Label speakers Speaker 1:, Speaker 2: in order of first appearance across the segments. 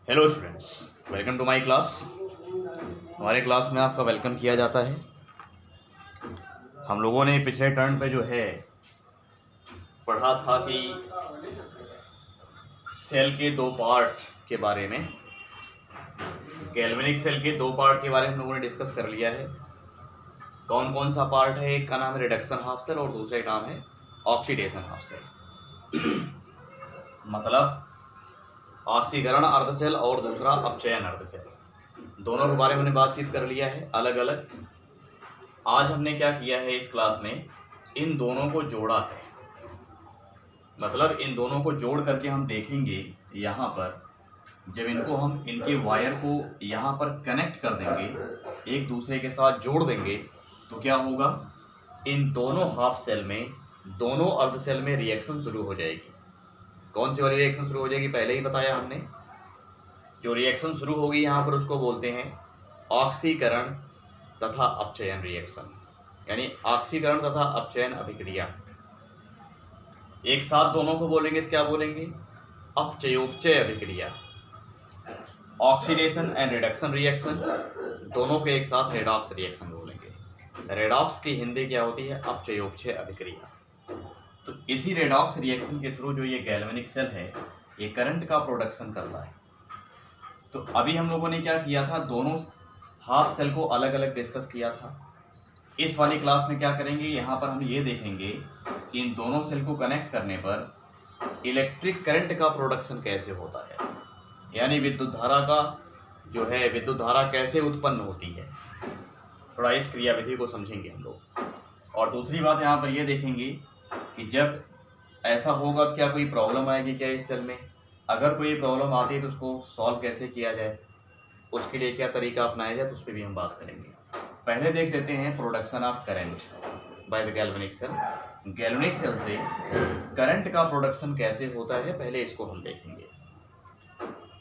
Speaker 1: Hello students, welcome to my class. हमारे class में आपका वेलकम किया जाता है। हम लोगों ने पिछले टर्न पे जो है पढ़ा था कि सेल के दो पार्ट के बारे में, गैल्वेनिक सेल के दो पार्ट के बारे में हम लोगों ने डिस्कस कर लिया है। कौन कौन सा पार्ट है? एक का नाम है रिडक्शन हाफ सेल और दूसरे का नाम है ऑक्सीडेशन हाफ सेल। मतलब ऑक्सीकरण अर्ध सेल और दूसरा अपचयन अर्ध सेल, दोनों के बारे में हमने बातचीत कर लिया है अलग अलग। आज हमने क्या किया है इस क्लास में, इन दोनों को जोड़ा है। मतलब इन दोनों को जोड़ करके हम देखेंगे यहाँ पर, जब इनको हम इनके वायर को यहाँ पर कनेक्ट कर देंगे, एक दूसरे के साथ जोड़ देंगे, तो क्या होगा, इन दोनों हाफ सेल में, दोनों अर्ध सेल में रिएक्शन शुरू हो जाएगी। कौन सी वाली रिएक्शन शुरू हो जाएगी? पहले ही बताया हमने। जो रिएक्शन शुरू होगी यहाँ पर उसको बोलते हैं ऑक्सीकरण तथा अपचयन रिएक्शन, यानी ऑक्सीकरण तथा अपचयन अभिक्रिया। एक साथ दोनों को बोलेंगे तो क्या बोलेंगे? अपचयोपचय अभिक्रिया। ऑक्सीडेशन एंड रिडक्शन रिएक्शन, दोनों के एक साथ रेडॉक्स रिएक्शन बोलेंगे। रेडॉक्स की हिंदी क्या होती है? अपचयोपचय अभिक्रिया। तो इसी रेडॉक्स रिएक्शन के थ्रू जो ये गैल्वेनिक सेल है, ये करंट का प्रोडक्शन करता है। तो अभी हम लोगों ने क्या किया था, दोनों हाफ सेल को अलग अलग डिस्कस किया था। इस वाली क्लास में क्या करेंगे, यहाँ पर हम ये देखेंगे कि इन दोनों सेल को कनेक्ट करने पर इलेक्ट्रिक करंट का प्रोडक्शन कैसे होता है, यानी विद्युत धारा का जो है, विद्युत धारा कैसे उत्पन्न होती है। थोड़ा इस क्रियाविधि को समझेंगे हम लोग। और दूसरी बात यहाँ पर ये देखेंगे कि जब ऐसा होगा तो क्या कोई प्रॉब्लम आएगी क्या इस सेल में? अगर कोई प्रॉब्लम आती है तो उसको सॉल्व कैसे किया जाए, उसके लिए क्या तरीका अपनाया जाए, तो उस पर भी हम बात करेंगे। पहले देख लेते हैं production of current by the galvanic cell. Galvanic cell से करंट का प्रोडक्शन कैसे होता है, पहले इसको हम देखेंगे।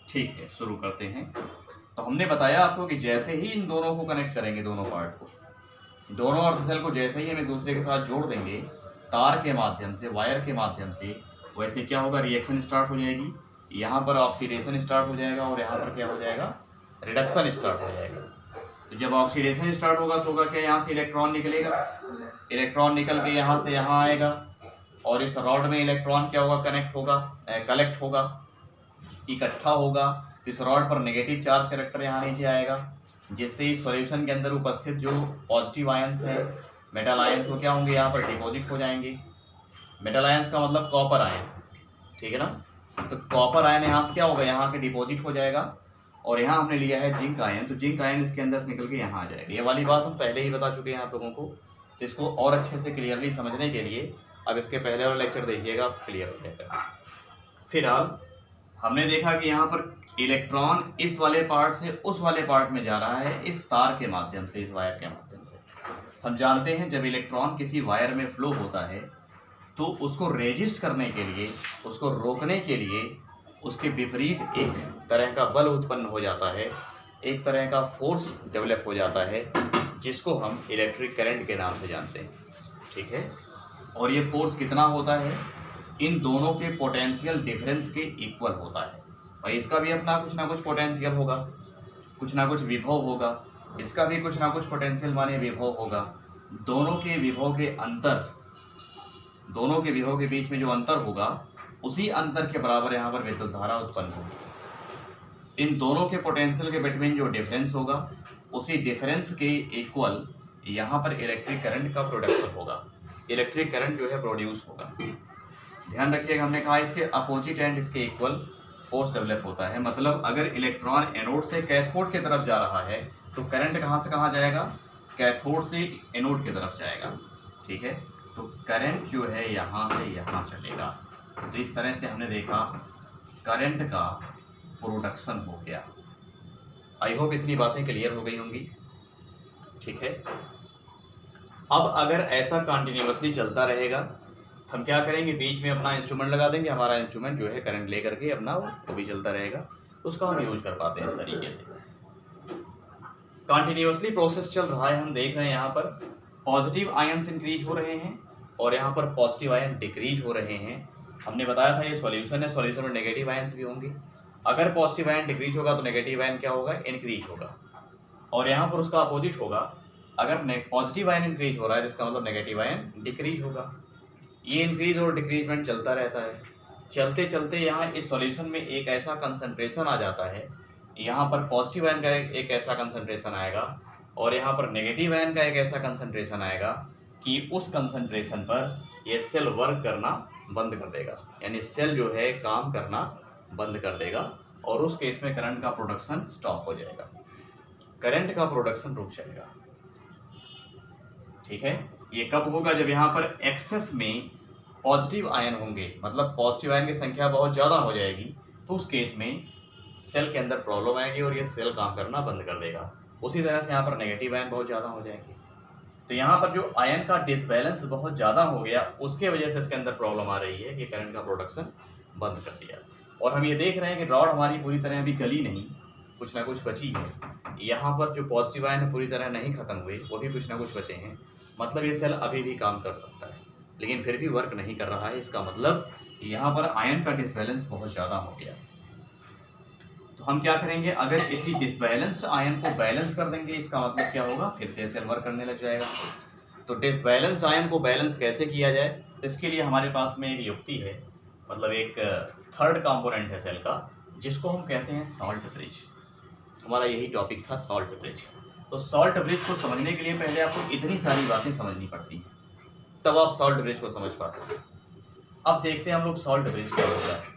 Speaker 1: ठीक है, शुरू करते हैं। तो हमने बताया आपको कि जैसे ही इन दोनों को कनेक्ट करेंगे, दोनों पार्ट को, दोनों अर्ध सेल को जैसे ही हम एक दूसरे के साथ जोड़ देंगे तार के माध्यम से, वायर के माध्यम से, वैसे क्या होगा, रिएक्शन स्टार्ट हो जाएगी। यहाँ पर ऑक्सीडेशन स्टार्ट हो जाएगा और यहाँ पर क्या हो जाएगा, रिडक्शन स्टार्ट हो जाएगा। तो जब ऑक्सीडेशन स्टार्ट होगा तो होगा क्या, यहाँ से इलेक्ट्रॉन निकलेगा, इलेक्ट्रॉन निकल के यहाँ से यहाँ आएगा और इस रॉड में इलेक्ट्रॉन क्या होगा, कनेक्ट होगा, कलेक्ट होगा, इकट्ठा होगा। इस रॉड पर नेगेटिव चार्ज कैरेक्टर यहाँ नीचे आएगा, जिससे इस सॉल्यूशन के अंदर उपस्थित जो पॉजिटिव आयंस हैं, मेटल आयंस, वो क्या होंगे, यहाँ पर डिपॉजिट हो जाएंगे। मेटल आयंस का मतलब कॉपर आयन, ठीक है ना। तो कॉपर आयन यहाँ से क्या होगा, यहाँ के डिपॉजिट हो जाएगा। और यहाँ हमने लिया है जिंक आयन, तो जिंक आयन इसके अंदर से निकल के यहाँ आ जाएगा। ये वाली बात हम पहले ही बता चुके हैं आप लोगों को। तो इसको और अच्छे से क्लियरली समझने के लिए अब इसके पहले वाला लेक्चर देखिएगा, क्लियर हो जाएगा। फिलहाल हमने देखा कि यहाँ पर इलेक्ट्रॉन इस वाले पार्ट से उस वाले पार्ट में जा रहा है, इस तार के माध्यम से, इस वायर के माध्यम से। हम जानते हैं जब इलेक्ट्रॉन किसी वायर में फ्लो होता है तो उसको रेजिस्ट करने के लिए, उसको रोकने के लिए उसके विपरीत एक तरह का बल उत्पन्न हो जाता है, एक तरह का फोर्स डेवलप हो जाता है, जिसको हम इलेक्ट्रिक करंट के नाम से जानते हैं, ठीक है। और ये फोर्स कितना होता है, इन दोनों के पोटेंशियल डिफरेंस के इक्वल होता है। और इसका भी अपना कुछ ना कुछ पोटेंशियल होगा, कुछ ना कुछ विभव होगा, इसका भी कुछ ना कुछ पोटेंशियल माने विभव होगा। दोनों के विभव के अंतर, दोनों के विभव के बीच में जो अंतर होगा, उसी अंतर के बराबर यहाँ पर विद्युत धारा उत्पन्न होगी। इन दोनों के पोटेंशियल के बिटवीन जो डिफरेंस होगा, उसी डिफरेंस के इक्वल यहाँ पर इलेक्ट्रिक करंट का प्रोडक्शन होगा, इलेक्ट्रिक करंट जो है प्रोड्यूस होगा। ध्यान रखिएगा, हमने कहा इसके अपोजिट एंड इसके इक्वल फोर्स डेवलप होता है। मतलब अगर इलेक्ट्रॉन एनोड से कैथोड की तरफ जा रहा है तो करंट कहाँ से कहाँ जाएगा, कैथोड से एनोड की तरफ जाएगा, ठीक है। तो करंट जो है यहाँ से यहाँ चलेगा। तो इस तरह से हमने देखा करंट का प्रोडक्शन हो गया। आई होप इतनी बातें क्लियर हो गई होंगी, ठीक है। अब अगर ऐसा कंटिन्यूअसली चलता रहेगा, हम क्या करेंगे, बीच में अपना इंस्ट्रूमेंट लगा देंगे। हमारा इंस्ट्रूमेंट जो है करंट ले करके अपना वो भी चलता रहेगा, उसका हम यूज कर पाते हैं इस तरीके से। कंटिन्यूअसली प्रोसेस चल रहा है, हम देख रहे हैं यहाँ पर पॉजिटिव आयंस इंक्रीज हो रहे हैं और यहाँ पर पॉजिटिव आयन डिक्रीज हो रहे हैं। हमने बताया था ये सॉल्यूशन है, सॉल्यूशन में नेगेटिव आयंस भी होंगे, अगर पॉजिटिव आयन डिक्रीज होगा तो नेगेटिव आयन क्या होगा, इंक्रीज होगा। और यहाँ पर उसका अपोजिट होगा, अगर पॉजिटिव आयन इंक्रीज हो रहा है इसका मतलब नेगेटिव आयन डिक्रीज होगा। ये इंक्रीज और डिक्रीजमेंट चलता रहता है। चलते चलते यहाँ इस सॉल्यूशन में एक ऐसा कंसंट्रेशन आ जाता है, यहाँ पर पॉजिटिव आयन का एक ऐसा कंसंट्रेशन आएगा और यहाँ पर नेगेटिव आयन का एक ऐसा कंसंट्रेशन आएगा कि उस कंसंट्रेशन पर ये सेल वर्क करना बंद कर देगा, यानी सेल जो है काम करना बंद कर देगा और उस केस में करंट का प्रोडक्शन स्टॉप हो जाएगा, करंट का प्रोडक्शन रुक जाएगा। ठीक है, ये कब होगा, जब यहाँ पर एक्सेस में पॉजिटिव आयन होंगे, मतलब पॉजिटिव आयन की संख्या बहुत ज़्यादा हो जाएगी, तो उस केस में सेल के अंदर प्रॉब्लम आएगी और ये सेल काम करना बंद कर देगा। उसी तरह से यहाँ पर नेगेटिव आयन बहुत ज़्यादा हो जाएंगे, तो यहाँ पर जो आयन का डिसबैलेंस बहुत ज़्यादा हो गया उसके वजह से इसके अंदर प्रॉब्लम आ रही है कि करंट का प्रोडक्शन बंद कर दिया। और हम ये देख रहे हैं कि रॉड हमारी पूरी तरह अभी गली नहीं, कुछ ना कुछ बची है। यहाँ पर जो पॉजिटिव आयन पूरी तरह नहीं खत्म हुए, वो भी कुछ ना कुछ बचे हैं, मतलब ये सेल अभी भी काम कर सकता है, लेकिन फिर भी वर्क नहीं कर रहा है। इसका मतलब यहाँ पर आयन का डिसबैलेंस बहुत ज़्यादा हो गया। तो हम क्या करेंगे, अगर इसी डिसबैलेंस्ड आयन को बैलेंस कर देंगे, इसका मतलब क्या होगा, फिर से सेल वर्क करने लग जाएगा। तो डिसबैलेंस्ड आयन को बैलेंस कैसे किया जाए, तो इसके लिए हमारे पास में एक युक्ति है, मतलब एक थर्ड कंपोनेंट है सेल का, जिसको हम कहते हैं सॉल्ट ब्रिज। हमारा यही टॉपिक था, सॉल्ट ब्रिज। तो सॉल्ट ब्रिज को समझने के लिए पहले आपको इतनी सारी बातें समझनी पड़ती हैं, तब आप सॉल्ट ब्रिज को समझ पाते हैं। अब देखते हैं हम लोग सॉल्ट ब्रिज क्या होता है।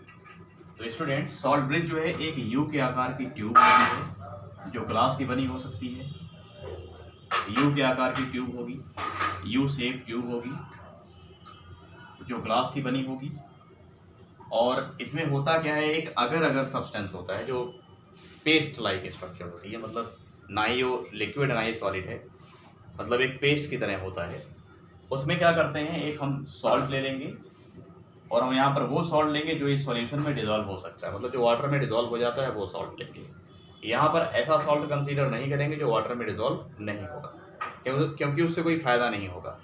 Speaker 1: तो स्टूडेंट्स, सॉल्ट ब्रिज जो है एक यू के आकार की ट्यूब होती है, जो ग्लास की बनी हो सकती है। यू के आकार की ट्यूब होगी, यू शेप ट्यूब होगी जो ग्लास की बनी होगी। और इसमें होता क्या है, एक अगर अगर सब्सटेंस होता है जो पेस्ट लाइक स्ट्रक्चर होती है, मतलब ना ही वो लिक्विड ना ही सॉलिड है, मतलब एक पेस्ट की तरह होता है। उसमें क्या करते हैं, एक हम सॉल्ट ले लेंगे और हम यहाँ पर वो सॉल्ट लेंगे जो इस सॉल्यूशन में डिजॉल्व हो सकता है, मतलब जो वाटर में डिजॉल्व हो जाता है वो सॉल्ट लेंगे। यहाँ पर ऐसा सॉल्ट कंसीडर नहीं करेंगे जो वाटर में डिजॉल्व नहीं होगा, क्योंकि उससे कोई फ़ायदा नहीं होगा।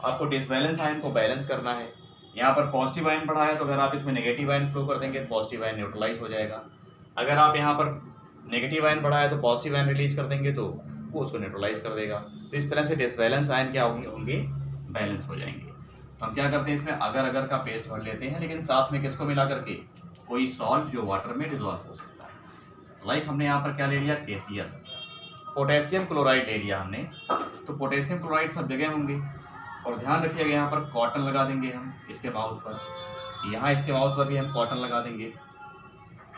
Speaker 1: आपको डिसबैलेंस आयन को बैलेंस करना है। यहाँ पर पॉजिटिव आयन पढ़ा है, तो अगर आप इसमें नेगेटिव आयन फ्लो कर देंगे तो पॉजिटिव आयन न्यूट्रलाइज हो जाएगा। अगर आप यहाँ पर नेगेटिव आयन पढ़ा है तो पॉजिटिव आयन रिलीज कर देंगे तो वो उसको न्यूट्रलाइज कर देगा। तो इस तरह से डिसबैलेंस आयन क्या होंगे, बैलेंस हो जाएंगे। तो हम क्या करते हैं, इसमें अगर अगर का पेस्ट भर लेते हैं, लेकिन साथ में किसको मिला करके, कोई सॉल्ट जो वाटर में डिजॉल्व हो सकता है। लाइक हमने यहाँ पर क्या ले लिया, KCl, पोटेशियम क्लोराइड ले लिया हमने। तो पोटेशियम क्लोराइड सब जगह होंगे, और ध्यान रखिएगा यहाँ पर कॉटन लगा देंगे हम इसके माउथ पर, यहाँ इसके माउथ पर भी हम कॉटन लगा देंगे।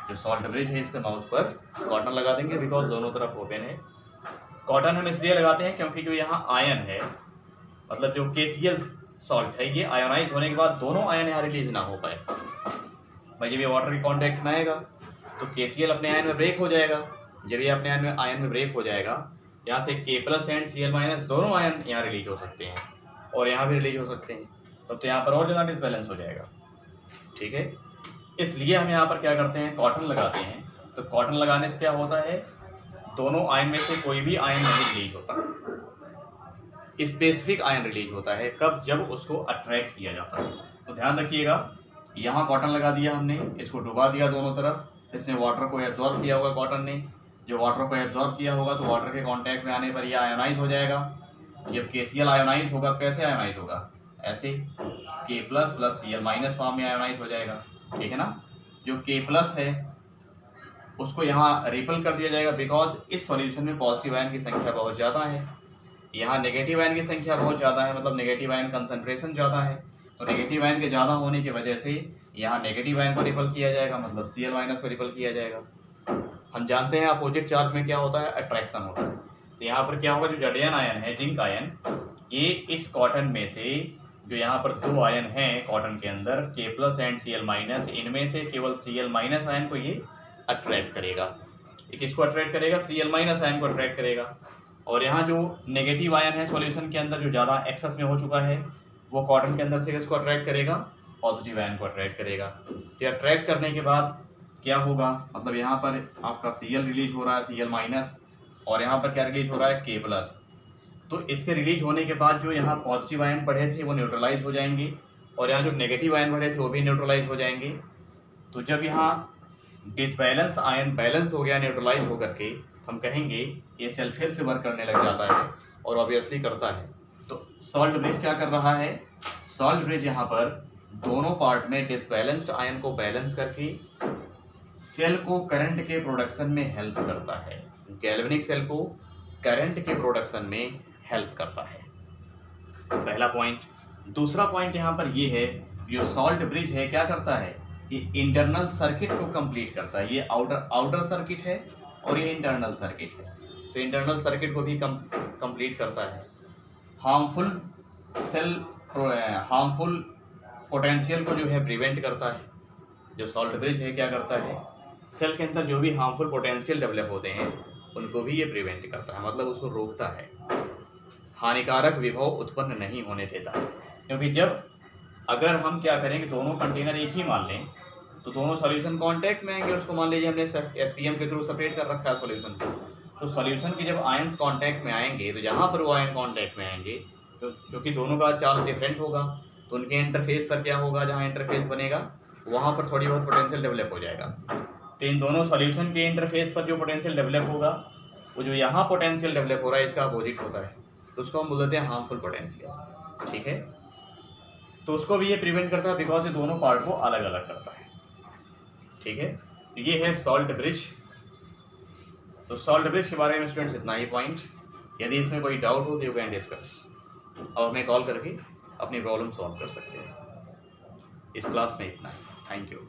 Speaker 1: जो सॉल्ट ब्रिज है इसके माउथ पर कॉटन लगा देंगे, बिकॉज दोनों तरफ ओपन है। कॉटन हम इसलिए लगाते हैं क्योंकि जो यहाँ आयन है, मतलब जो KCl सॉल्ट है, ये आयोनाइज होने के बाद दोनों आयन यहाँ रिलीज ना हो पाए। भाई जब ये वाटर की कॉन्टैक्ट में आएगा तो KCl अपने आयन में ब्रेक हो जाएगा। जब ये अपने आयन में ब्रेक हो जाएगा, यहाँ से K+ एंड Cl- दोनों आयन यहाँ रिलीज हो सकते हैं और यहाँ भी रिलीज हो सकते हैं, तो यहाँ पर और ज़्यादा डिसबैलेंस हो जाएगा। ठीक है, इसलिए हम यहाँ पर क्या करते हैं, कॉटन लगाते हैं। तो कॉटन लगाने से क्या होता है, दोनों आयन में से कोई भी आयन नहीं रिलीज होता, स्पेसिफिक आयन रिलीज होता है। कब, जब उसको अट्रैक्ट किया जाता है। तो ध्यान रखिएगा, यहाँ कॉटन लगा दिया हमने, इसको डुबा दिया दोनों तरफ, इसने वाटर को एब्जॉर्ब किया होगा, कॉटन ने जो वाटर को एब्जॉर्ब किया होगा तो वाटर के कांटेक्ट में आने पर यह आयोनाइज हो जाएगा। जब KCl आयोनाइज होगा, कैसे आयोनाइज होगा, ऐसे K+ Cl- फॉर्म में आयोनाइज हो जाएगा। ठीक है ना, जो K+ है उसको यहाँ रिपल कर दिया जाएगा, बिकॉज इस सॉल्यूशन में पॉजिटिव आयन की संख्या बहुत ज़्यादा है, यहाँ नेगेटिव आयन की संख्या बहुत ज़्यादा है, मतलब नेगेटिव आयन कंसंट्रेशन ज़्यादा है। तो नेगेटिव आयन के ज़्यादा होने की वजह से यहाँ नेगेटिव आयन को रिपल किया जाएगा, मतलब Cl- को रिपल किया जाएगा। हम जानते हैं अपोजिट चार्ज में क्या होता है, अट्रैक्शन होता है। तो यहाँ पर क्या होगा, जो जडियन आयन है, जिंक आयन, ये इस कॉटन में से जो यहाँ पर दो आयन हैं कॉटन के अंदर, K+ एंड Cl-, इनमें से केवल Cl- आयन को ये अट्रैक्ट करेगा। ये किसको अट्रैक्ट करेगा, Cl- आयन को अट्रैक्ट करेगा। और यहाँ जो नेगेटिव आयन है सॉल्यूशन के अंदर, जो ज़्यादा एक्सेस में हो चुका है, वो कॉटन के अंदर से किसको अट्रैक्ट करेगा, पॉजिटिव आयन को अट्रैक्ट करेगा। तो अट्रैक्ट करने के बाद क्या होगा, मतलब यहाँ पर आपका Cl रिलीज हो रहा है, Cl-, और यहाँ पर क्या रिलीज हो रहा है, K+। तो इसके रिलीज होने के बाद जो यहाँ पॉजिटिव आयन पढ़े थे वो न्यूट्रलाइज हो जाएंगे, और यहाँ जो नेगेटिव आयन पढ़े थे वो भी न्यूट्रलाइज हो जाएंगे। तो जब यहाँ डिसबैलेंस आयन बैलेंस हो गया न्यूट्रलाइज होकर के, हम कहेंगे ये सेल फिर से वर्क करने लग जाता है और ऑब्वियसली करता है। तो सॉल्ट ब्रिज क्या कर रहा है? सॉल्ट ब्रिज यहाँ पर दोनों पार्ट में डिसबैलेंस्ड आयन को बैलेंस करके सेल को करंट के प्रोडक्शन में हेल्प करता है। गैल्वेनिक सेल को करंट के प्रोडक्शन में हेल्प करता है, पहला पॉइंट। दूसरा पॉइंट यहाँ पर ये है, जो सॉल्ट ब्रिज है क्या करता है? ये इंटरनल सर्किट को कंप्लीट करता है। ये आउटर सर्किट है और ये इंटरनल सर्किट है, तो इंटरनल सर्किट को भी कंप्लीट करता है। हार्मफुल पोटेंशियल को जो है प्रिवेंट करता है। जो सॉल्ट ब्रिज है क्या करता है? सेल के अंदर जो भी हार्मफुल पोटेंशियल डेवलप होते हैं उनको भी ये प्रिवेंट करता है, मतलब उसको रोकता है, हानिकारक विभव उत्पन्न नहीं होने देता है। क्योंकि जब अगर हम क्या करेंगे, दोनों कंटेनर एक ही मान लें तो दोनों सॉल्यूशन कांटेक्ट में आएंगे। उसको मान लीजिए हमने एसपीएम के थ्रू सेपरेट कर रखा है सॉल्यूशन को, तो सॉल्यूशन की जब आयंस कांटेक्ट में आएंगे तो जहाँ पर वो आयन कांटेक्ट में आएंगे, क्योंकि दोनों का चार्ज डिफरेंट होगा, तो उनके इंटरफेस पर क्या होगा? जहाँ इंटरफेस बनेगा वहाँ पर थोड़ी बहुत पोटेंशियल डेवलप हो जाएगा। तो इन दोनों सॉल्यूशन के इंटरफेस पर जो पोटेंशियल डेवलप होगा, वो जो यहाँ पोटेंशियल डेवलप हो रहा है इसका अपोजिट होता है, तो उसको हम बोल देते हैं हार्मफुल पोटेंशियल। ठीक है, तो उसको भी ये प्रिवेंट करता है बिकॉज ये दोनों पार्ट को अलग अलग करता है। ठीक है, तो ये है सॉल्ट ब्रिज। तो सॉल्ट ब्रिज के बारे में स्टूडेंट्स इतना ही पॉइंट। यदि इसमें कोई डाउट हो तो यू कैन डिस्कस, और हमें कॉल करके अपनी प्रॉब्लम सॉल्व कर सकते हैं। इस क्लास में इतना ही। Thank you.